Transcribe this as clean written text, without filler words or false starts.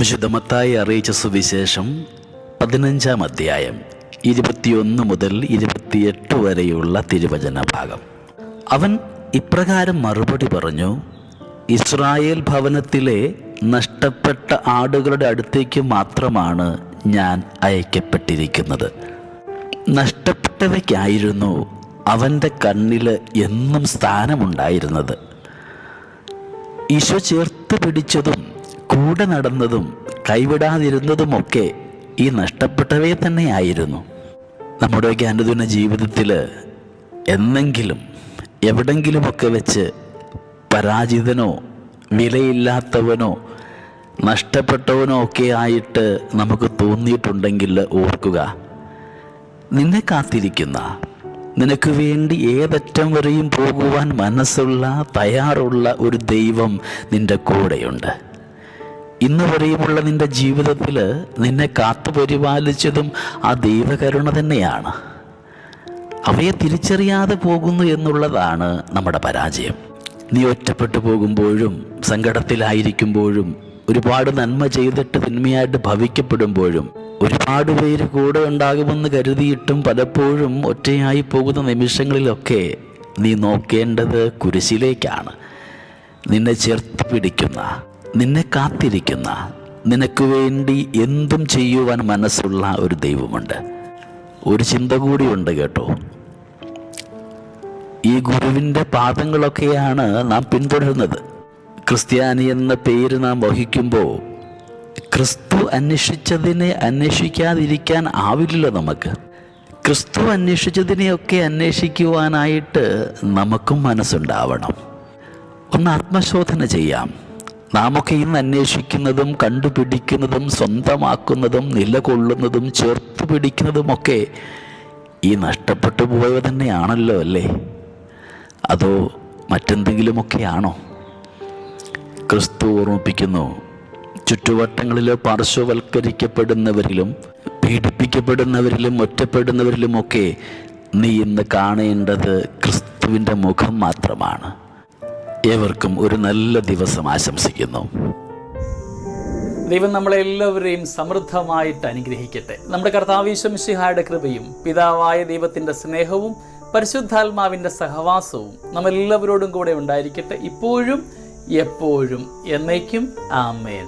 വിശുദ്ധ മത്തായി അറിയിച്ച സുവിശേഷം 15-ാം അധ്യായം 21 മുതൽ 28 വരെയുള്ള തിരുവചന ഭാഗം. അവൻ ഇപ്രകാരം മറുപടി പറഞ്ഞു: ഇസ്രായേൽ ഭവനത്തിലെ നഷ്ടപ്പെട്ട ആടുകളുടെ അടുത്തേക്ക് മാത്രമാണ് ഞാൻ അയക്കപ്പെട്ടിരിക്കുന്നത്. നഷ്ടപ്പെട്ടവയ്ക്കായിരുന്നു അവൻ്റെ കണ്ണിൽ എന്നും സ്ഥാനമുണ്ടായിരുന്നത്. ഈശോ ചേർത്ത് പിടിച്ചതും കൂടെ നടന്നതും കൈവിടാതിരുന്നതുമൊക്കെ ഈ നഷ്ടപ്പെട്ടവയെ തന്നെയായിരുന്നു. നമ്മുടെയൊക്കെ അനുദിന ജീവിതത്തിൽ എന്നെങ്കിലും എവിടെങ്കിലുമൊക്കെ വെച്ച് പരാജിതനോ വിലയില്ലാത്തവനോ നഷ്ടപ്പെട്ടവനോ ഒക്കെ ആയിട്ട് നമുക്ക് തോന്നിയിട്ടുണ്ടെങ്കിൽ ഓർക്കുക, നിന്നെ കാത്തിരിക്കുന്ന, നിനക്ക് വേണ്ടി ഏതറ്റം വരെയും പോകുവാൻ മനസ്സുള്ള, തയ്യാറുള്ള ഒരു ദൈവം നിൻ്റെ കൂടെയുണ്ട്. ഇന്ന് വരെയുമുള്ള നിൻ്റെ ജീവിതത്തിൽ നിന്നെ കാത്തു പരിപാലിച്ചതും ആ ദൈവകരുണ തന്നെയാണ്. അവയെ തിരിച്ചറിയാതെ പോകുന്നു എന്നുള്ളതാണ് നമ്മുടെ പരാജയം. നീ ഒറ്റപ്പെട്ടു പോകുമ്പോഴും, സങ്കടത്തിലായിരിക്കുമ്പോഴും, ഒരുപാട് നന്മ ചെയ്തിട്ട് തിന്മയായിട്ട് ഭവിക്കപ്പെടുമ്പോഴും, ഒരുപാട് പേര് കൂടെ ഉണ്ടാകുമെന്ന് കരുതിയിട്ടും പലപ്പോഴും ഒറ്റയായി പോകുന്ന നിമിഷങ്ങളിലൊക്കെ നീ നോക്കേണ്ടത് കുരിശിലേക്കാണ്. നിന്നെ ചേർത്ത് പിടിക്കുന്ന, നിന്നെ കാത്തിരിക്കുന്ന, നിനക്ക് വേണ്ടി എന്തും ചെയ്യുവാൻ മനസ്സുള്ള ഒരു ദൈവമുണ്ട്. ഒരു ചിന്ത കൂടിയുണ്ട് കേട്ടോ. ഈ ഗുരുവിൻ്റെ പാദങ്ങളൊക്കെയാണ് നാം പിന്തുടരുന്നത്. ക്രിസ്ത്യാനി എന്ന പേര് നാം വഹിക്കുമ്പോൾ ക്രിസ്തു അന്വേഷിച്ചതിനെ അന്വേഷിക്കാതിരിക്കാൻ ആവില്ലല്ലോ നമുക്ക്. ക്രിസ്തു അന്വേഷിച്ചതിനെയൊക്കെ അന്വേഷിക്കുവാനായിട്ട് നമുക്കും മനസ്സുണ്ടാവണം. ഒന്ന് ആത്മശോധന ചെയ്യാം. നാമൊക്കെ ഇന്ന് അന്വേഷിക്കുന്നതും കണ്ടുപിടിക്കുന്നതും സ്വന്തമാക്കുന്നതും നിലകൊള്ളുന്നതും ചേർത്ത് പിടിക്കുന്നതുമൊക്കെ ഈ നഷ്ടപ്പെട്ടു പോയവ തന്നെയാണല്ലോ അല്ലേ? അതോ മറ്റെന്തെങ്കിലുമൊക്കെയാണോ? ക്രിസ്തു ഓർമ്മിപ്പിക്കുന്നു, ചുറ്റുവട്ടങ്ങളിലോ പാർശ്വവൽക്കരിക്കപ്പെടുന്നവരിലും പീഡിപ്പിക്കപ്പെടുന്നവരിലും ഒറ്റപ്പെടുന്നവരിലുമൊക്കെ നീ ഇന്ന് കാണേണ്ടത് ക്രിസ്തുവിൻ്റെ മുഖം മാത്രമാണ്. ഏവർക്കും ഒരു നല്ല ദിവസം ആശംസിക്കുന്നു. ദൈവം നമ്മളെല്ലാവരെയും സമൃദ്ധമായിട്ട് അനുഗ്രഹിക്കട്ടെ. നമ്മുടെ കർത്താവ് ഈശോ മിശിഹായുടെ കൃപയും പിതാവായ ദൈവത്തിൻ്റെ സ്നേഹവും പരിശുദ്ധാത്മാവിൻ്റെ സഹവാസവും നമ്മെല്ലാവരോടും കൂടെ ഉണ്ടായിരിക്കട്ടെ, ഇപ്പോഴും എപ്പോഴും എന്നേക്കും. ആമേൻ.